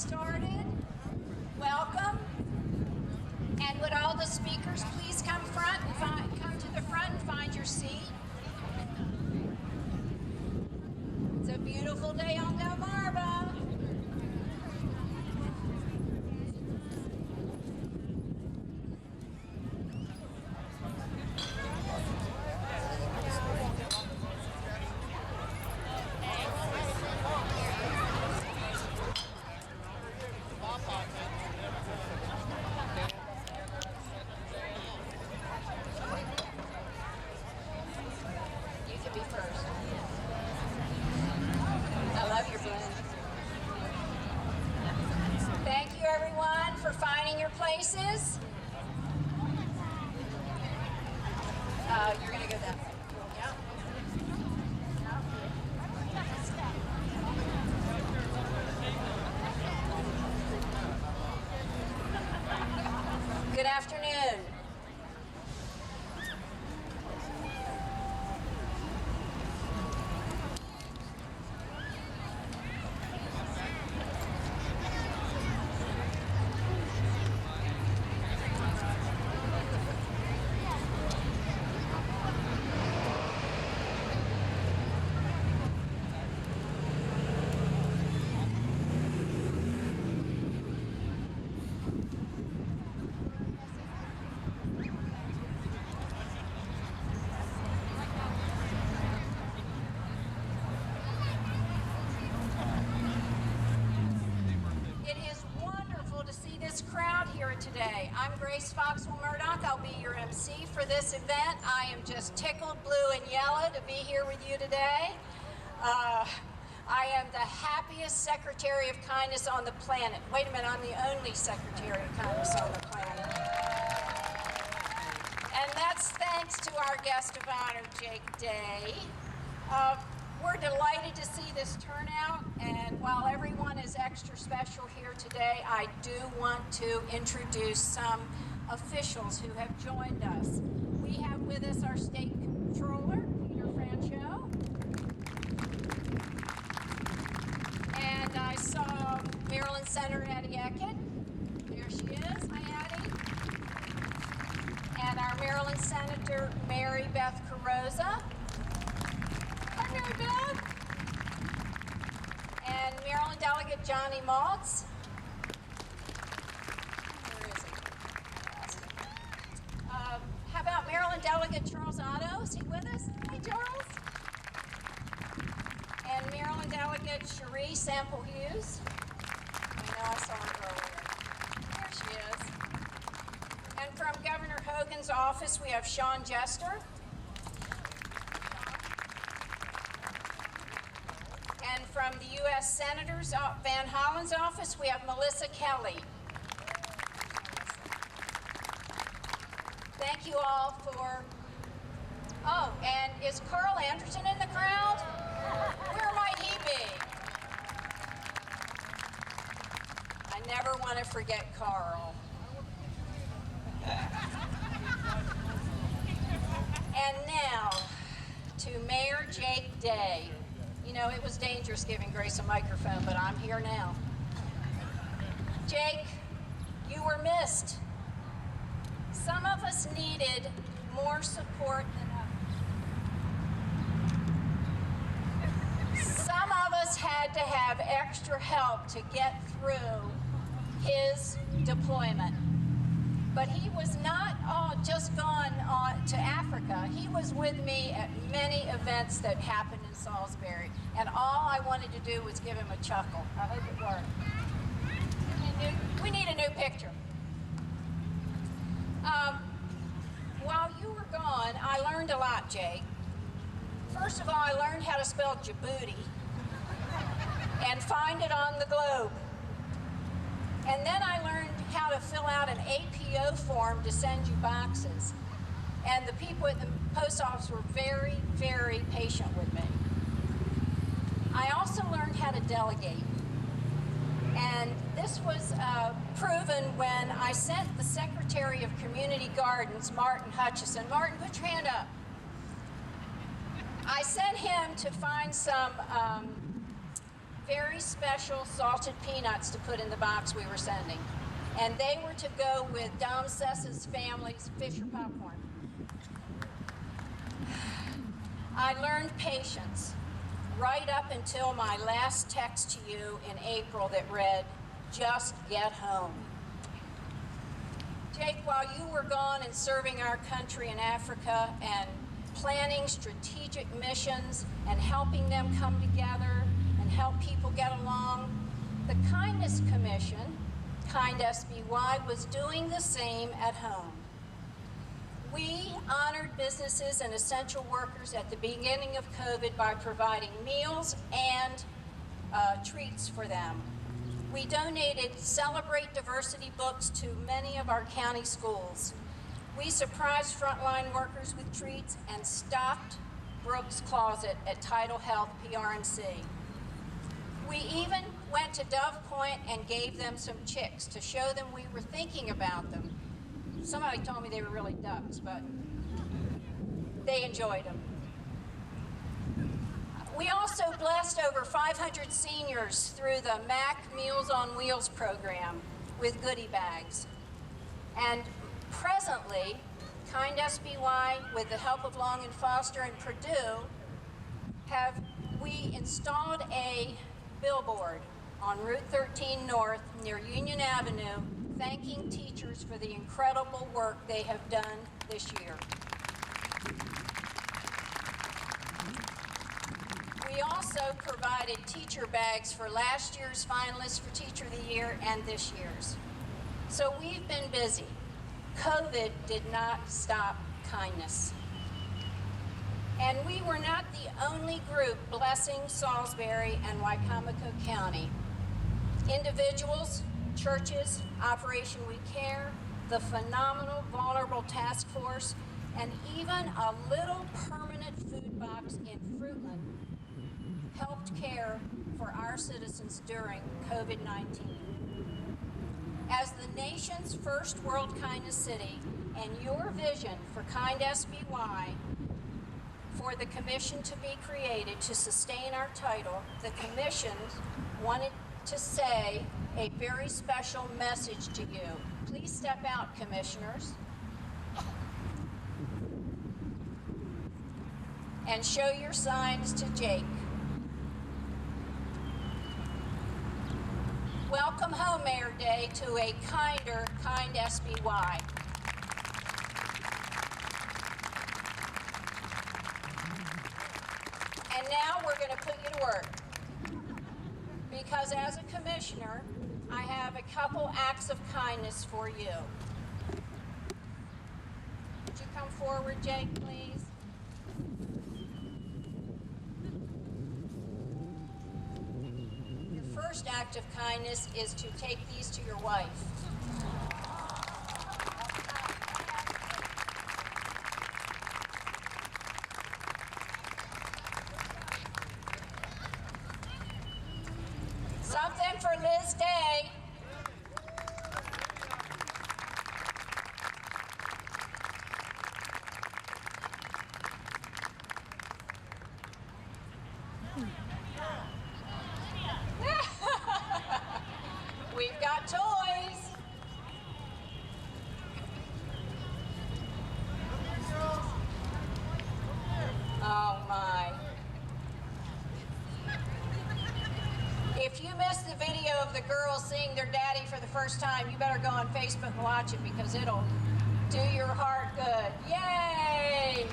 started. Welcome. And would all the speakers please come to the front and find your seat? It's a beautiful day on Delmarva. You can be first. I love your blend. Thank you, everyone, for finding your places. You're going to go that way. Yep. Good afternoon. Today. I'm Grace Foxwell Murdoch. I'll be your MC for this event. I am just tickled blue and yellow to be here with you today. I am the happiest Secretary of Kindness on the planet. Wait a minute, I'm the only Secretary of Kindness on the planet. And that's thanks to our guest of honor, Jake Day. We're delighted to see this turnout, and while everyone is extra special here today, I do want to introduce some officials who have joined us. We have with us our State Controller, Peter Francho. And I saw Maryland Senator Addie Eckett. There she is, hi Addie. And our Maryland Senator Mary Beth Carrozza. Hi, Mary Beth. And Maryland Delegate Johnny Maltz. Where is he? How about Maryland Delegate Charles Otto? Is he with us? Hi, Charles. And Maryland Delegate Cherie Sample Hughes. I know I saw her earlier. There she is. And from Governor Hogan's office, we have Sean Jester. And from the U.S. Senator's Van Hollen's office, we have Melissa Kelly. Thank you all for... Oh, and is Carl Anderson in the crowd? Where might he be? I never want to forget Carl. And now, to Mayor Jake Day. You know, it was dangerous giving Grace a microphone, but I'm here now. Jake, you were missed. Some of us needed more support than others. Some of us had to have extra help to get through his deployment. But he was not just gone to Africa. He was with me at many events that happened in Salisbury. And all I wanted to do was give him a chuckle. I hope it worked. We need a new picture. While you were gone, I learned a lot, Jake. First of all, I learned how to spell Djibouti and find it on the globe. And then I learned how to fill out an APO form to send you boxes. And the people at the post office were very, very patient with me. I also learned how to delegate. And this was proven when I sent the Secretary of Community Gardens, Martin Hutchison. Martin, put your hand up. I sent him to find some very special salted peanuts to put in the box we were sending. And they were to go with Dom Sessa's family's Fisher popcorn. I learned patience right up until my last text to you in April that read, "Just get home." Jake, while you were gone and serving our country in Africa and planning strategic missions and helping them come together and help people get along, the Kindness Commission, Kind SBY, was doing the same at home. We honored businesses and essential workers at the beginning of COVID by providing meals and treats for them. We donated Celebrate Diversity books to many of our county schools. We surprised frontline workers with treats and stocked Brooks Closet at Tidal Health PRNC. We even went to Dove Point and gave them some chicks to show them we were thinking about them. Somebody told me they were really ducks, but they enjoyed them. We also blessed over 500 seniors through the MAC Meals on Wheels program with goodie bags. And presently, Kind SBY, with the help of Long and Foster and Purdue, we installed a billboard on Route 13 North near Union Avenue, thanking teachers for the incredible work they have done this year. We also provided teacher bags for last year's finalists for Teacher of the Year and this year's. So we've been busy. COVID did not stop kindness. And we were not the only group blessing Salisbury and Wicomico County. Individuals, churches, Operation We Care, the phenomenal Vulnerable Task Force, and even a little permanent food box in Fruitland helped care for our citizens during COVID-19. As the nation's first World Kindness City, and your vision for Kind SBY for the commission to be created to sustain our title, the commission wanted to say a very special message to you. Please step out, commissioners, and show your signs to Jake. Welcome home, Mayor Day, to a kinder Kind SBY. And now we're going to put you to work. Because as a commissioner, I have a couple acts of kindness for you. Would you come forward, Jake, please? Your first act of kindness is to take these to your wife. Something for Liz Day. We've got toys. Oh my. If you missed the video of the girls seeing their daddy for the first time, you better go on Facebook and watch it because it'll do your heart good. Yay!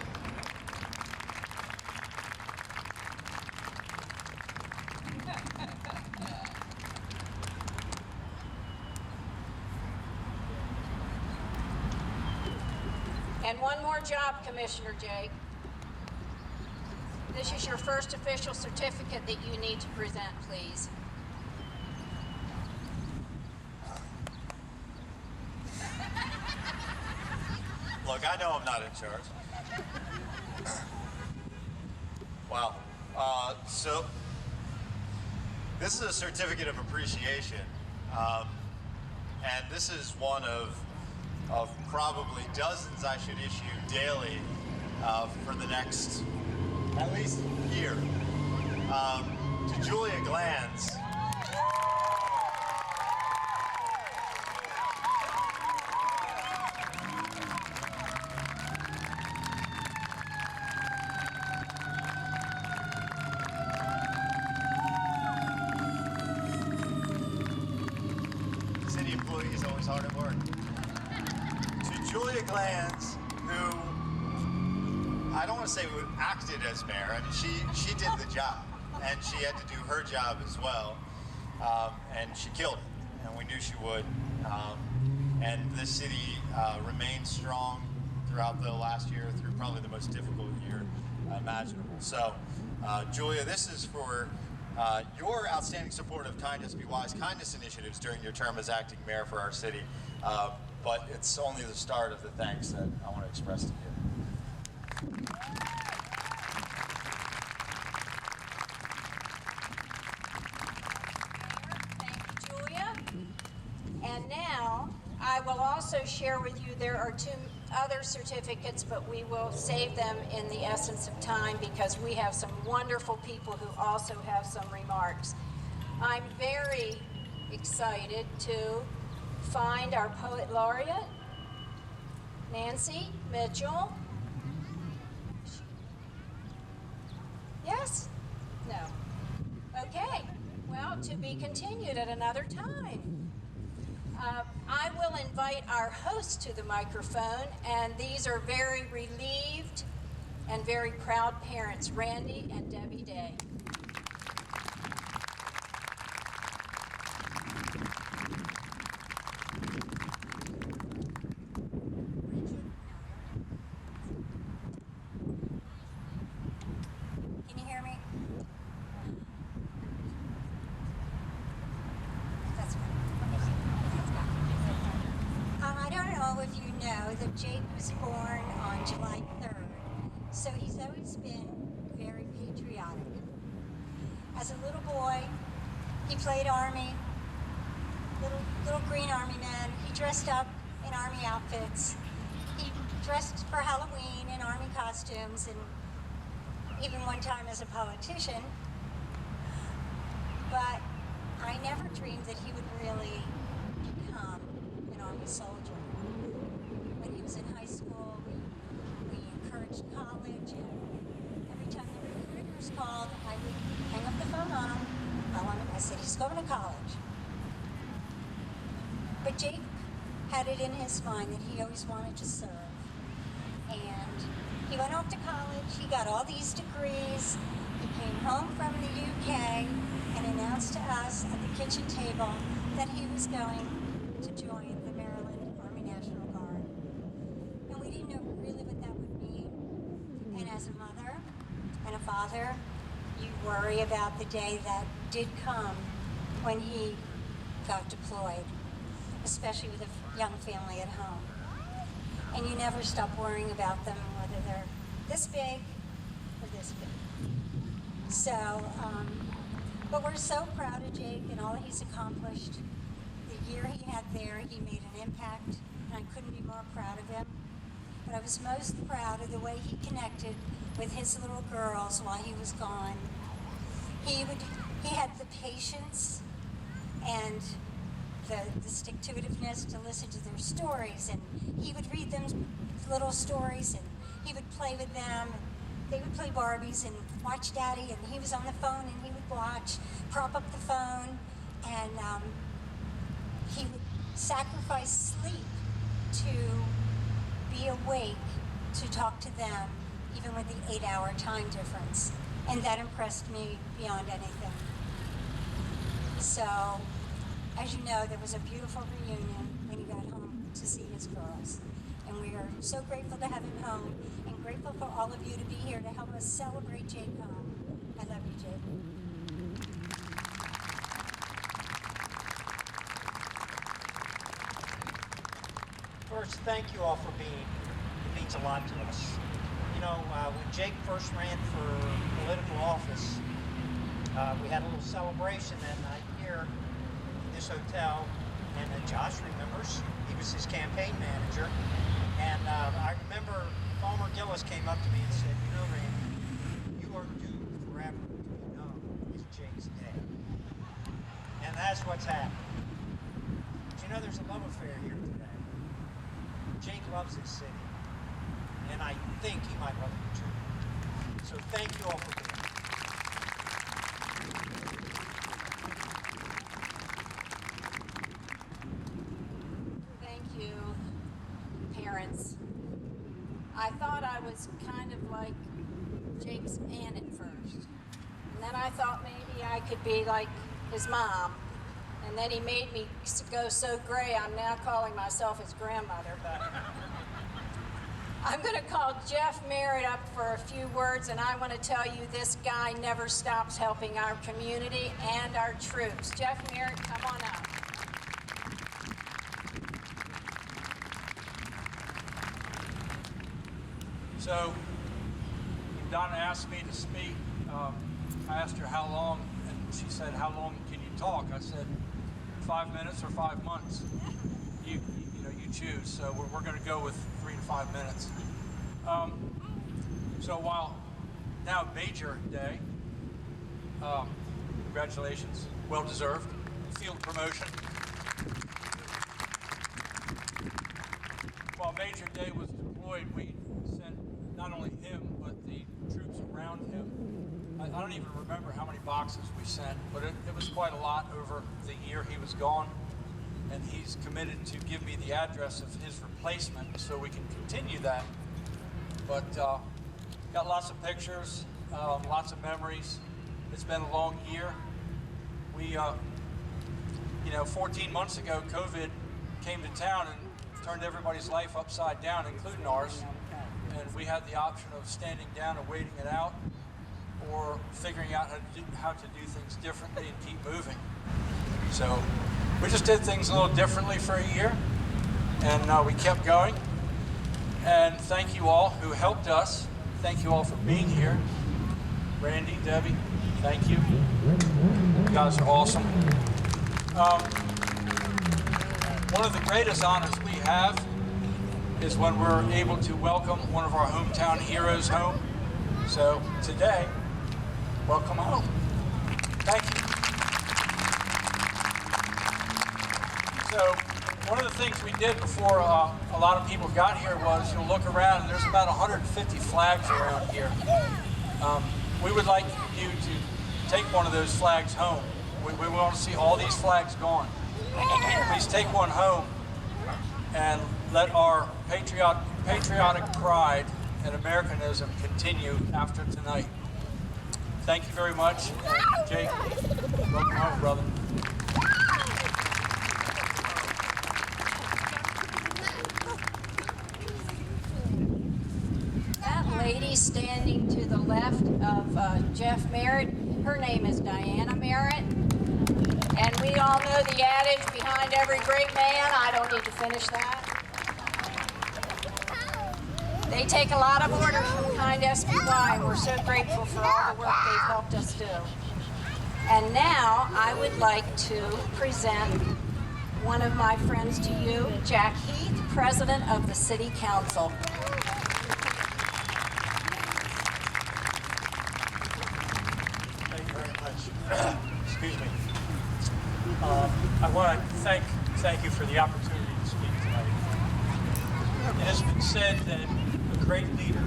And one more job, Commissioner Jake. This is your first official certificate that you need to present, please. Look, I know I'm not in charge. Wow. So, this is a certificate of appreciation. And this is one of probably dozens I should issue daily for the next at least year. To Julia Glanz, hard at work. To Julia Glanz, who I don't want to say who acted as mayor. I mean, she did the job, and she had to do her job as well, and she killed it, and we knew she would. And this city remained strong throughout the last year, through probably the most difficult year imaginable. So, Julia, this is for your outstanding support of Kindness Be Wise kindness initiatives during your term as acting mayor for our city. But it's only the start of the thanks that I want to express to you. And now, I will also share with you, there are 2 other certificates, but we will save them in the essence of time because we have some wonderful people who also have some remarks. I'm very excited to find our poet laureate, Nancy Mitchell. Yes? No. Okay. Well, to be continued at another time. I will invite our host to the microphone, and these are very relieved and very proud parents, Randy and Debbie Day. Can you hear me? That's right. I don't know if you know that Jake was born on July 3rd, so he's always been very patriotic. As a little boy, he played Army, little green Army man. He dressed up in Army outfits. He dressed for Halloween in Army costumes, and even one time as a politician. But I never dreamed that he would really become an Army soldier. When he was in high school, we encouraged college, and every time the recruiters called, I would hang up the phone on him. I said, he's going to college. But Jake had it in his mind that he always wanted to serve. And he went off to college, he got all these degrees, he came home from the UK and announced to us at the kitchen table that he was going to join the Maryland Army National Guard. And we didn't know really what that would mean. And as a mother and a father, you worry about the day that did come when he got deployed, especially with a young family at home. And you never stop worrying about them, whether they're this big or this big. So, but we're so proud of Jake and all that he's accomplished. The year he had there, he made an impact, and I couldn't be more proud of him. But I was most proud of the way he connected with his little girls while he was gone. He had the patience and the stick-to-itiveness to listen to their stories, and he would read them little stories, and he would play with them. They would play Barbies and watch Daddy, and he was on the phone, and he would watch, prop up the phone, and he would sacrifice sleep to be awake to talk to them, even with the 8-hour time difference. And that impressed me beyond anything. So, as you know, there was a beautiful reunion when he got home to see his girls. And we are so grateful to have him home, and grateful for all of you to be here to help us celebrate Jake home. I love you, Jake. First, thank you all for being here. It means a lot to us. You know, when Jake first ran for political office, we had a little celebration that night here in this hotel, and Josh remembers. He was his campaign manager, and I remember Palmer Gillis came up to me and said, you know, Randy, you are doomed forever to be known as Jake's Day. And that's what's happened. But you know, there's a love affair here today. Jake loves his city, and I think he might love you too. So thank you all for being here. was kind of like Jake's aunt at first. And then I thought maybe I could be like his mom. And then he made me go so gray, I'm now calling myself his grandmother. But I'm going to call Jeff Merritt up for a few words, and I want to tell you this guy never stops helping our community and our troops. Jeff Merritt, come on up. So, Donna asked me to speak. I asked her how long, and she said, "How long can you talk?" I said, 5 minutes or 5 months. You choose. So we're going to go with 3 to 5 minutes. So while now Major Day, congratulations, well deserved, field promotion. While Major Day was deployed, we sent not only him, but the troops around him. I don't even remember how many boxes we sent, but it was quite a lot over the year he was gone. And he's committed to give me the address of his replacement so we can continue that. But got lots of pictures, lots of memories. It's been a long year. We, 14 months ago, COVID came to town and turned everybody's life upside down, including ours. And we had the option of standing down and waiting it out, or figuring out how to do things differently and keep moving. So we just did things a little differently for a year, and we kept going. And thank you all who helped us. Thank you all for being here. Randy, Debbie, thank you. You guys are awesome. One of the greatest honors we have is when we're able to welcome one of our hometown heroes home. So today, welcome home. Thank you. So one of the things we did before a lot of people got here was you'll look around and there's about 150 flags around here. We would like you to take one of those flags home. We want to see all these flags gone. Please take one home and let our patriotic pride and Americanism continue after tonight. Thank you very much. And Jake, welcome home, brother. That lady standing to the left of Jeff Merritt, her name is Diana Merritt. And we all know the adage, behind every great man. I don't need to finish that. They take a lot of orders from Kind SBY, and we're so grateful for all the work they've helped us do. And now I would like to present one of my friends to you, Jack Heath, President of the City Council. Thank you very much. Excuse me. I want to thank you for the opportunity to speak tonight. It has been said that a great leader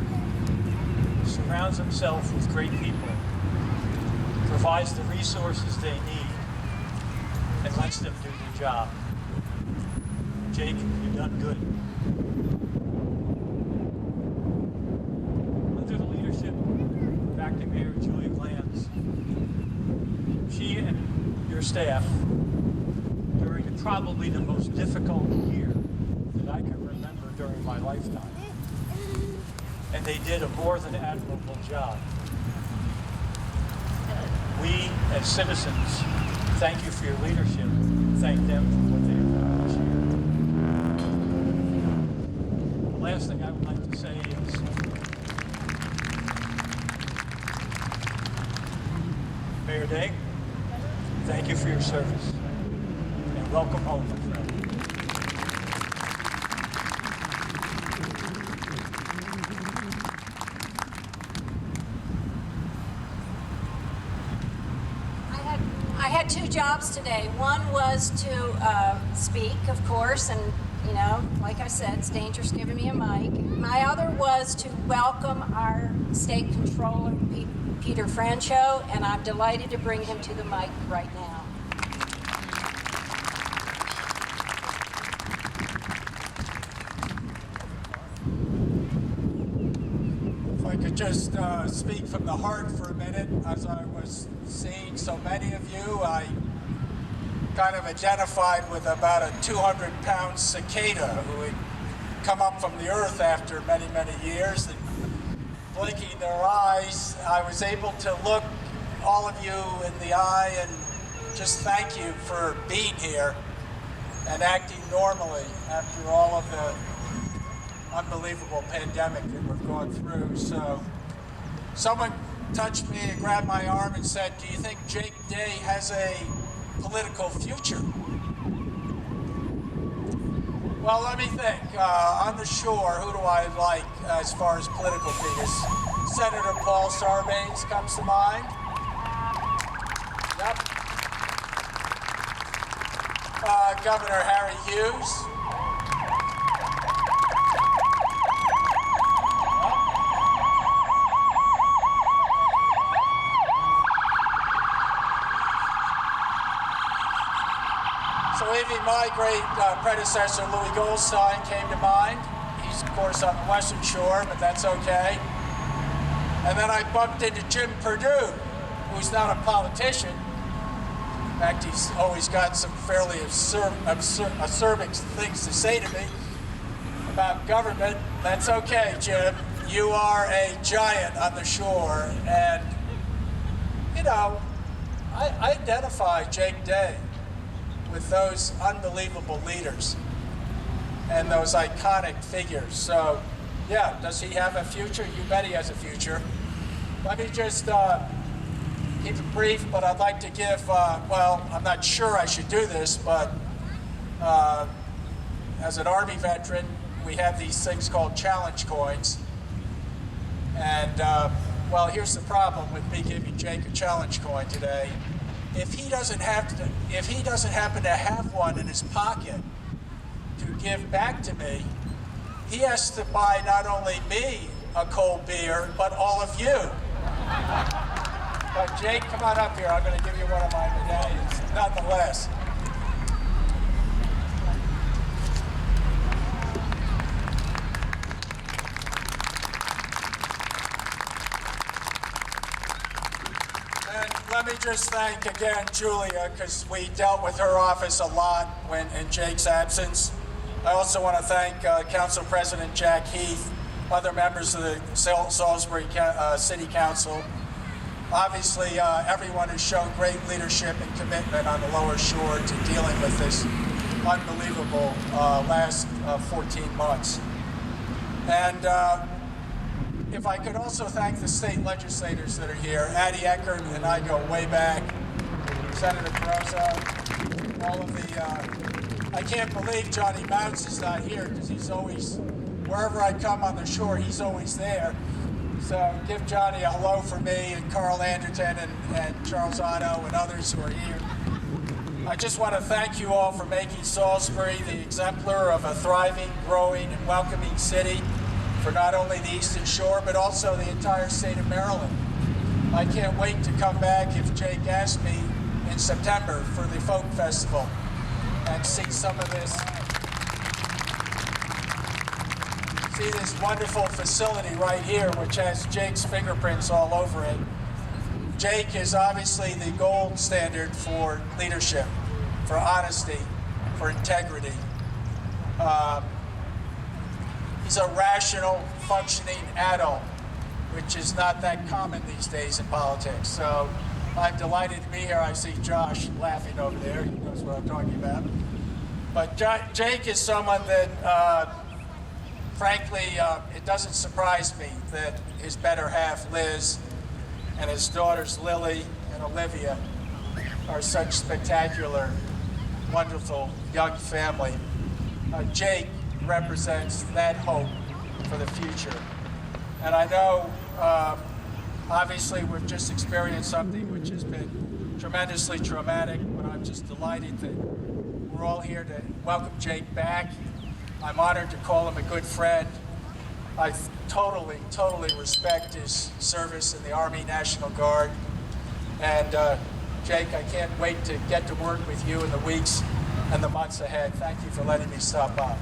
surrounds himself with great people, provides the resources they need, and lets them do their job. Jake, you've done good. Under the leadership of Acting Mayor Julia Glanz, she and your staff, during probably the most difficult year that I can remember during my lifetime, and they did a more than admirable job. We, as citizens, thank you for your leadership. Thank them for what they have done this year. The last thing I would like to say is, Mayor Day, thank you for your service, and welcome home, my friend. I had two jobs today. One was to speak, of course, and like I said, it's dangerous giving me a mic. My other was to welcome our state controller, Peter Francho, and I'm delighted to bring him to the mic right now. just speak from the heart for a minute. As I was seeing so many of you, I kind of identified with about a 200-pound cicada who had come up from the earth after many, many years. And blinking their eyes, I was able to look all of you in the eye and just thank you for being here and acting normally after all of the unbelievable pandemic that we've gone through. So someone touched me and grabbed my arm and said, "Do you think Jake Day has a political future?" Well, let me think. On the shore, who do I like as far as political figures? Senator Paul Sarbanes comes to mind. Yep. Governor Harry Hughes. So even my great predecessor, Louis Goldstein, came to mind. He's, of course, on the Western Shore, but that's okay. And then I bumped into Jim Perdue, who's not a politician. In fact, he's always got some fairly acerbic things to say to me about government. That's okay, Jim. You are a giant on the shore. And, you know, I identify Jake Day with those unbelievable leaders and those iconic figures. So, yeah, does he have a future? You bet he has a future. Let me just keep it brief, but I'd like to give, well, I'm not sure I should do this, but as an Army veteran, we have these things called challenge coins. And, well, here's the problem with me giving Jake a challenge coin today. If he doesn't happen to have one in his pocket to give back to me, he has to buy not only me a cold beer, but all of you. But Jake, come on up here. I'm going to give you one of my medallions, nonetheless. Let me just thank again Julia, because we dealt with her office a lot when in Jake's absence. I also want to thank Council President Jack Heath, other members of the Salisbury City Council. Obviously, everyone has shown great leadership and commitment on the lower shore to dealing with this unbelievable last 14 months. And if I could also thank the state legislators that are here. Addie Eckert and I go way back. Senator Carozza, all of the, I can't believe Johnny Mounts is not here because he's always, wherever I come on the shore, he's always there. So give Johnny a hello for me, and Carl Anderton and Charles Otto and others who are here. I just want to thank you all for making Salisbury the exemplar of a thriving, growing, and welcoming city for not only the Eastern Shore, but also the entire state of Maryland. I can't wait to come back, if Jake asks me, in September for the Folk Festival and see some of this, see this wonderful facility right here, which has Jake's fingerprints all over it. Jake is obviously the gold standard for leadership, for honesty, for integrity. He's a rational, functioning adult, which is not that common these days in politics. So I'm delighted to be here. I see Josh laughing over there. He knows what I'm talking about. But Jake is someone that, frankly, it doesn't surprise me that his better half, Liz, and his daughters, Lily and Olivia, are such spectacular, wonderful young family. Jake represents that hope for the future. And I know, obviously, we've just experienced something which has been tremendously traumatic, but I'm just delighted that we're all here to welcome Jake back. I'm honored to call him a good friend. I totally respect his service in the Army National Guard. And Jake, I can't wait to get to work with you in the weeks and the months ahead. Thank you for letting me stop by.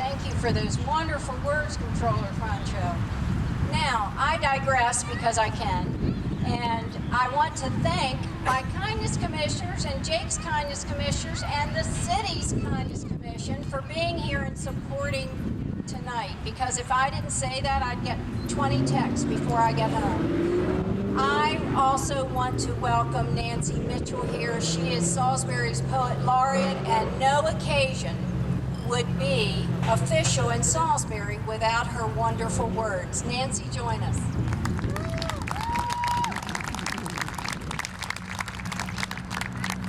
Thank you for those wonderful words, Controller Francho. Now, I digress because I can. And I want to thank my kindness commissioners and Jake's kindness commissioners and the city's kindness commission for being here and supporting tonight. Because if I didn't say that, I'd get 20 texts before I get home. I also want to welcome Nancy Mitchell here. She is Salisbury's Poet Laureate, and no occasion would be official in Salisbury without her wonderful words. Nancy, join us.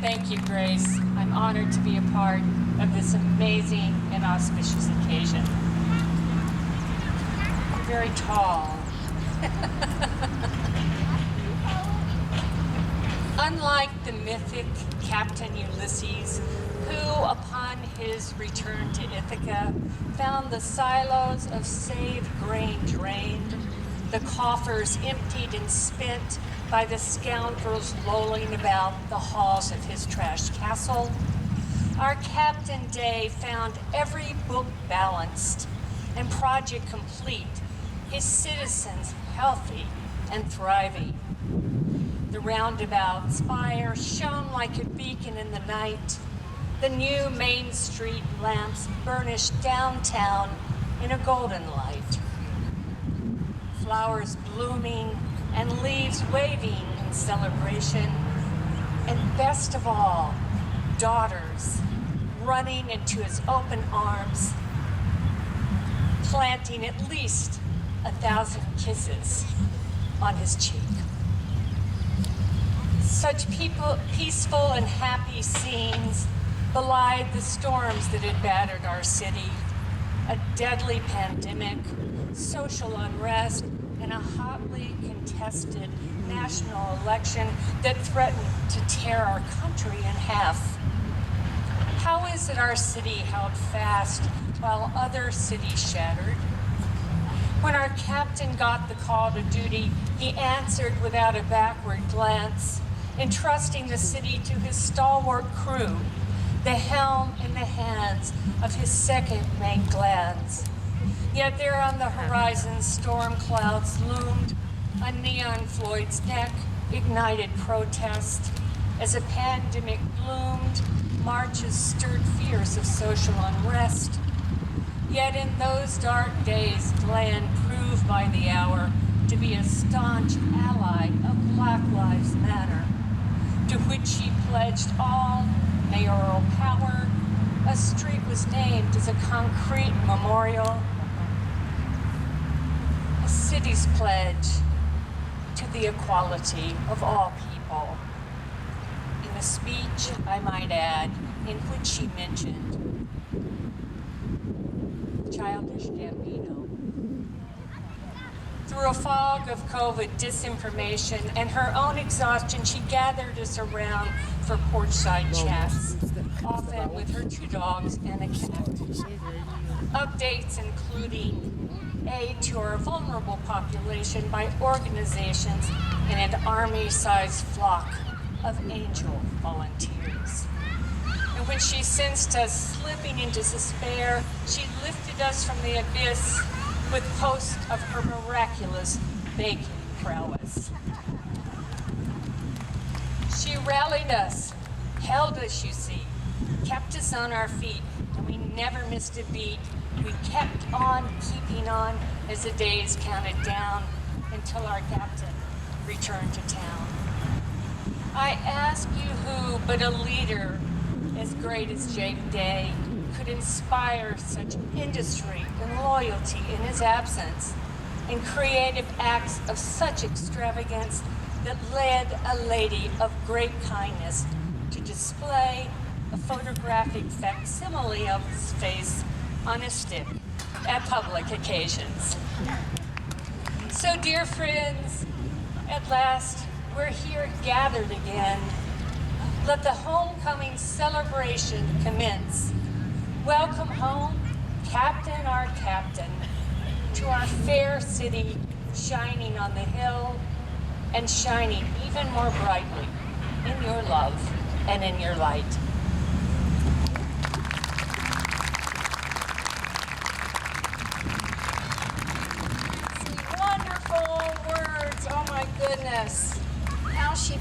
Thank you, Grace. I'm honored to be a part of this amazing and auspicious occasion. You're very tall. Unlike the mythic Captain Ulysses, who, upon his return to Ithaca, found the silos of saved grain drained, the coffers emptied and spent by the scoundrels lolling about the halls of his trash castle, our Captain Day found every book balanced and project complete, his citizens healthy and thriving. The roundabout spire shone like a beacon in the night. The new Main Street lamps burnished downtown in a golden light. Flowers blooming and leaves waving in celebration. And best of all, daughters running into his open arms, planting at least 1,000 kisses on his cheek. Such peaceful and happy scenes belied the storms that had battered our city. A deadly pandemic, social unrest, and a hotly contested national election that threatened to tear our country in half. How is it our city held fast while other cities shattered? When our captain got the call to duty, he answered without a backward glance, entrusting the city to his stalwart crew, the helm in the hands of his second-mate glands. Yet there on the horizon, storm clouds loomed, a neon Floyd's neck ignited protest. As a pandemic bloomed, marches stirred fears of social unrest. Yet in those dark days, Glenn proved by the hour to be a staunch ally of Black Lives Matter, to which he pledged all mayoral power. A street was named as a concrete memorial, a city's pledge to the equality of all people. In a speech, I might add, in which she mentioned Childish Gambino. Through a fog of COVID disinformation and her own exhaustion, she gathered us around for porchside chats, often with her 2 dogs and a cat. Updates including aid to our vulnerable population by organizations in an army-sized flock of angel volunteers. And when she sensed us slipping into despair, she lifted us from the abyss with posts of her miraculous baking prowess. She rallied us, held us, you see, kept us on our feet, and we never missed a beat. We kept on keeping on as the days counted down until our captain returned to town. I ask you who but a leader as great as Jake Day could inspire such industry and loyalty in his absence, and creative acts of such extravagance that led a lady of great kindness to display a photographic facsimile of his face on a stick at public occasions. So, dear friends, at last we're here gathered again. Let the homecoming celebration commence. Welcome home, Captain, our captain, to our fair city, shining on the hill and shining even more brightly in your love and in your light.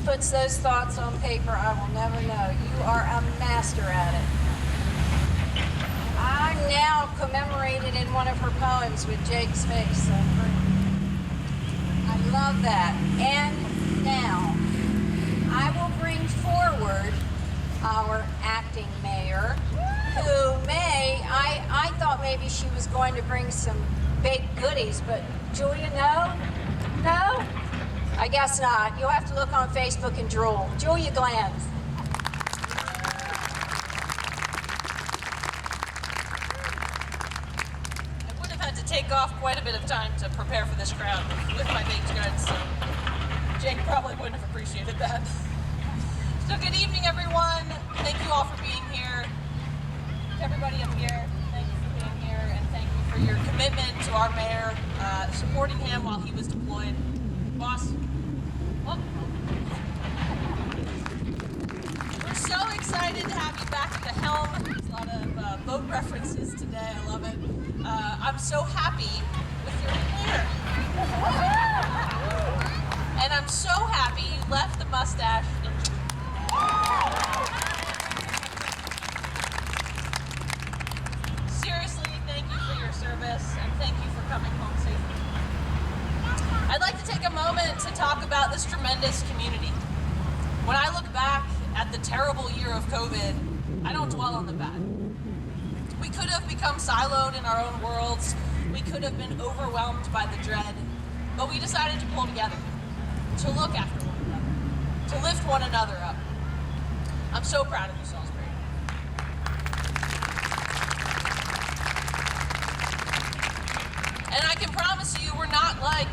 puts those thoughts on paper, I will never know. You are a master at it. I'm now commemorated in one of her poems with Jake's face. So I love that. And now, I will bring forward our acting mayor, who I thought maybe she was going to bring some baked goodies, but Julia, no? No? I guess not. You'll have to look on Facebook and drool. Julia Glanz. I would have had to take off quite a bit of time to prepare for this crowd with my baked goods, so Jake probably wouldn't have appreciated that. So good evening, everyone. Thank you all for being here. To everybody up here, thank you for being here, and thank you for your commitment to our mayor, supporting him while he was deployed. Boss, oh. We're so excited to have you back at the helm. There's a lot of boat references today. I love it. I'm so happy with your hair. And I'm so happy you left the mustache in June. Seriously, thank you for your service, and thank you for coming home safely. I'd like to take a moment to talk about this tremendous community. When I look back at the terrible year of COVID, I don't dwell on the bad. We could have become siloed in our own worlds. We could have been overwhelmed by the dread, but we decided to pull together, to look after one another, to lift one another up. I'm so proud of you, Salisbury. And I can promise you, we're not like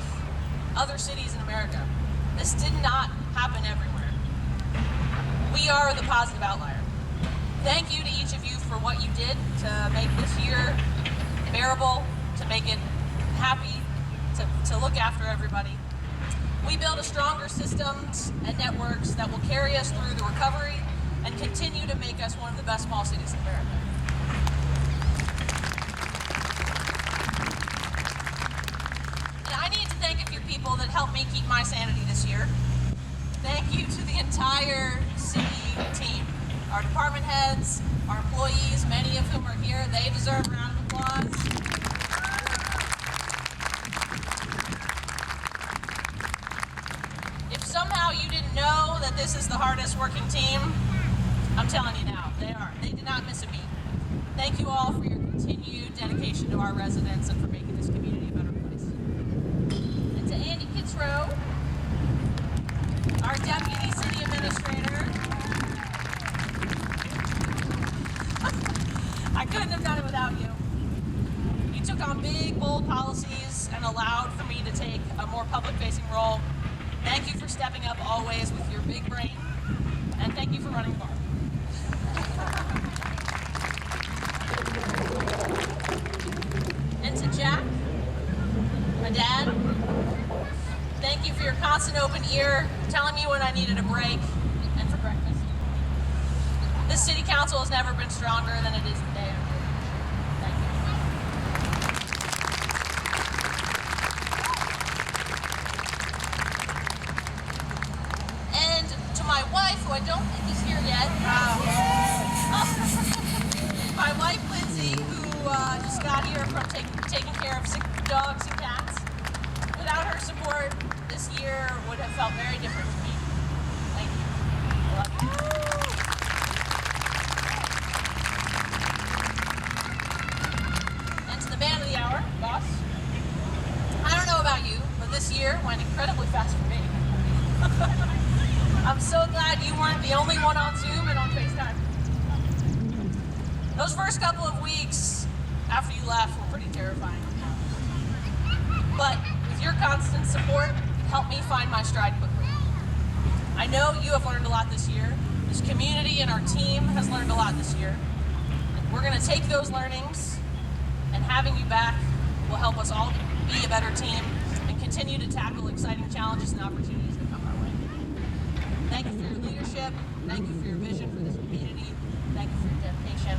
other cities in America. This did not happen everywhere. We are the positive outlier. Thank you to each of you for what you did to make this year bearable, to make it happy, to look after everybody. We build a stronger systems and networks that will carry us through the recovery and continue to make us one of the best small cities in America. And I need to thank a few people that helped me keep my sanity this year. Thank you to the entire city team, our department heads, our employees, many of whom are here. They deserve a round of applause. If somehow you didn't know that this is the hardest working team, I'm telling you now, they are. They did not miss a beat. Thank you all for your continued dedication to our residents and for making this community a better place. And to Andy Kitzrow, our Deputy City Administrator. I couldn't have done it without you. You took on big, bold policies and allowed for me to take a more public-facing role. Thank you for stepping up always with your big brain, and thank you for running the bar. And to Jack, my dad, thank you for your constant open ear, telling me when I needed a break, and for breakfast. This city council has never been stronger than it is today. Thank you. And to my wife, who I don't think is here yet, my wife Lindsay, who just got here from taking care of sick dogs and cats. Without her support, this year would have felt very different to me. Thank you. I love you. And to the man of the hour, boss. I don't know about you, but this year went incredibly fast for me. I'm so glad you weren't the only one on Zoom and on FaceTime. Those first couple of weeks after you left were pretty terrifying. But with your constant support, it helped me find my stride quickly. I know you have learned a lot this year. This community and our team has learned a lot this year. And we're going to take those learnings, and having you back will help us all be a better team and continue to tackle exciting challenges and opportunities that come our way. Thank you for your leadership. Thank you for your vision for this community. Thank you for your dedication.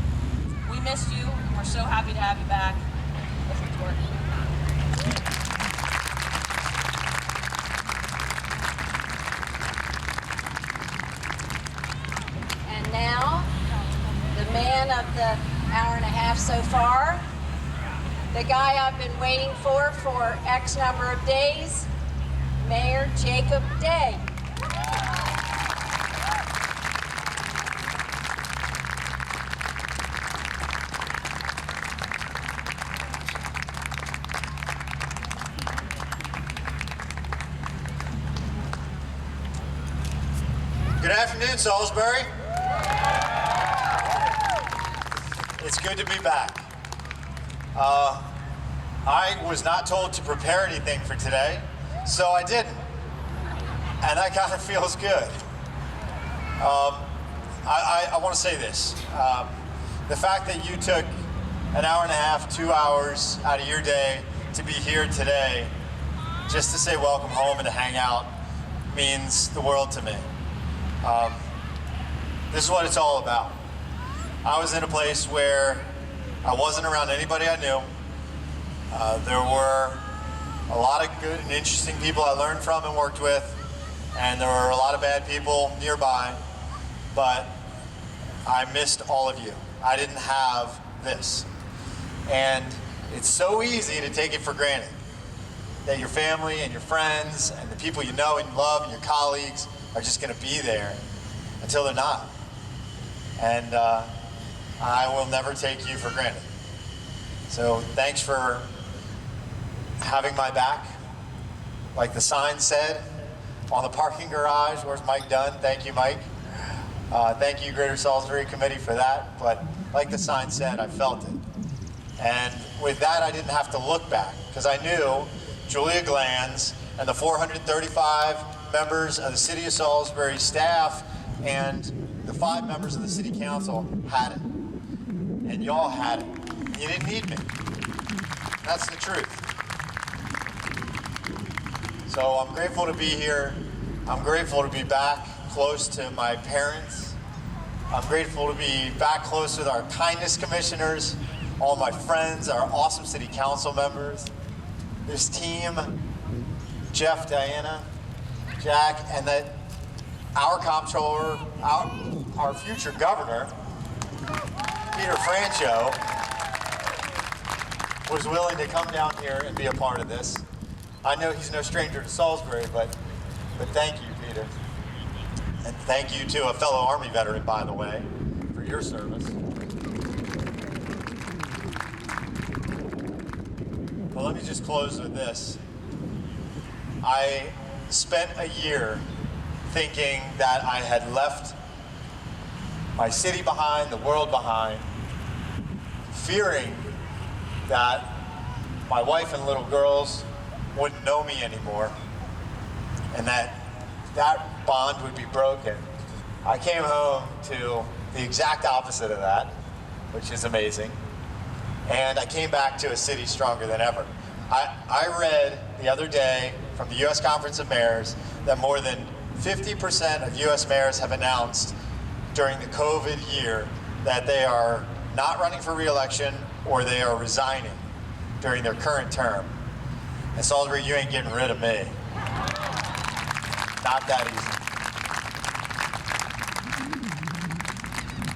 We missed you, and we're so happy to have you back. Let's get to work. man of the hour and a half so far. The guy I've been waiting for X number of days, Mayor Jacob Day. Good afternoon, Salisbury. It's good to be back. I was not told to prepare anything for today, so I didn't. And that kind of feels good. I want to say this. The fact that you took an hour and a half, 2 hours out of your day to be here today just to say welcome home and to hang out means the world to me. This is what it's all about. I was in a place where I wasn't around anybody I knew. There were a lot of good and interesting people I learned from and worked with, and there were a lot of bad people nearby, but I missed all of you. I didn't have this. And it's so easy to take it for granted that your family and your friends and the people you know and love and your colleagues are just going to be there until they're not. And I will never take you for granted. So thanks for having my back. Like the sign said on the parking garage, where's Mike Dunn? Thank you, Mike. Thank you, Greater Salisbury Committee, for that. But like the sign said, I felt it. And with that, I didn't have to look back, because I knew Julia Glanz and the 435 members of the City of Salisbury staff and the 5 members of the City Council had it. And y'all had it. You didn't need me. That's the truth. So I'm grateful to be here. I'm grateful to be back close to my parents. I'm grateful to be back close with our kindness commissioners, all my friends, our awesome City Council members, this team, Jeff, Diana, Jack, and that our comptroller, our future governor, Peter Francho, was willing to come down here and be a part of this. I know he's no stranger to Salisbury, but thank you, Peter. And thank you to a fellow Army veteran, by the way, for your service. Well, let me just close with this. I spent a year thinking that I had left my city behind, the world behind, fearing that my wife and little girls wouldn't know me anymore, and that bond would be broken. I came home to the exact opposite of that, which is amazing. And I came back to a city stronger than ever. I read the other day from the U.S. Conference of Mayors that more than 50% of U.S. mayors have announced during the COVID year that they are not running for re-election or they are resigning during their current term. And Salisbury, you ain't getting rid of me. Not that easy.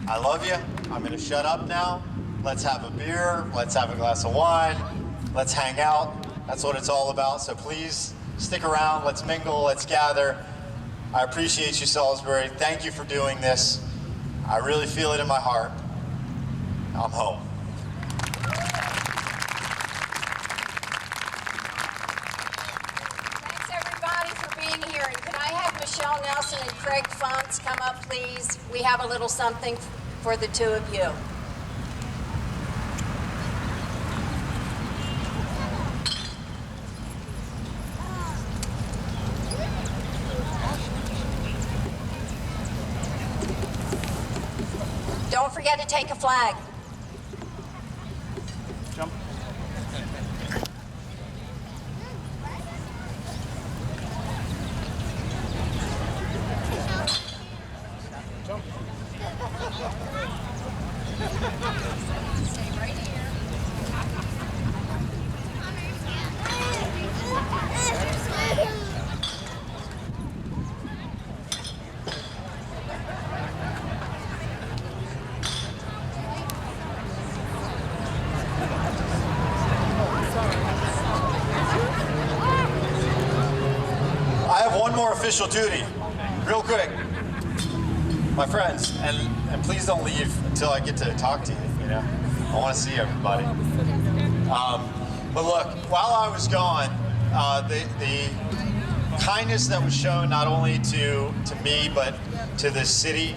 I love you. I'm gonna shut up now. Let's have a beer. Let's have a glass of wine. Let's hang out. That's what it's all about. So please stick around. Let's mingle. Let's gather. I appreciate you, Salisbury. Thank you for doing this. I really feel it in my heart. I'm home. Thanks everybody for being here. And could I have Michelle Nelson and Craig Fonts come up, please? We have a little something for the two of you. Don't forget to take a flag. Jump. Jump. Stay right here. more official duty, real quick. My friends, and please don't leave until I get to talk to you, you know? I want to see everybody. But look, while I was gone, the kindness that was shown not only to me, but to the city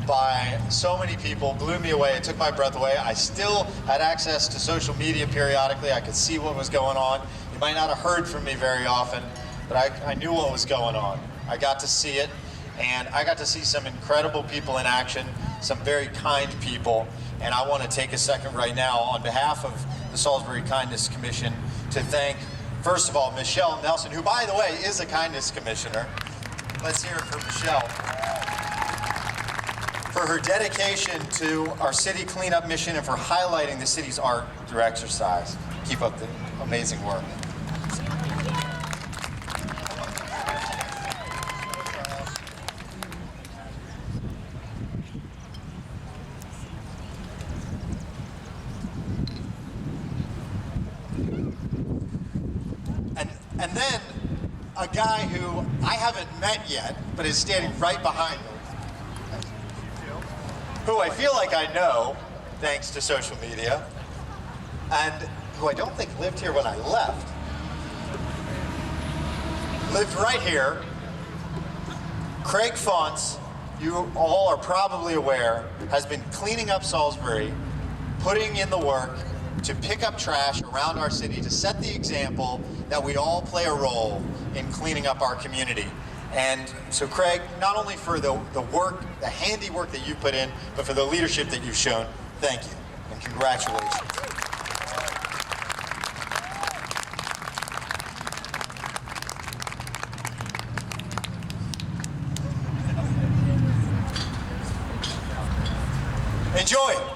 by so many people blew me away. It took my breath away. I still had access to social media periodically. I could see what was going on. You might not have heard from me very often, but I knew what was going on. I got to see it, and I got to see some incredible people in action, some very kind people, and I want to take a second right now on behalf of the Salisbury Kindness Commission to thank, first of all, Michelle Nelson, who, by the way, is a kindness commissioner. Let's hear it for Michelle. For her dedication to our city cleanup mission and for highlighting the city's art through exercise. Keep up the amazing work. And then a guy who I haven't met yet, but is standing right behind me, who I feel like I know, thanks to social media, and who I don't think lived here when I left. Lived right here. Craig Fonts, you all are probably aware, has been cleaning up Salisbury, putting in the work to pick up trash around our city, to set the example that we all play a role in cleaning up our community. And so Craig, not only for the work, the handiwork that you put in, but for the leadership that you've shown, thank you and congratulations. Enjoy.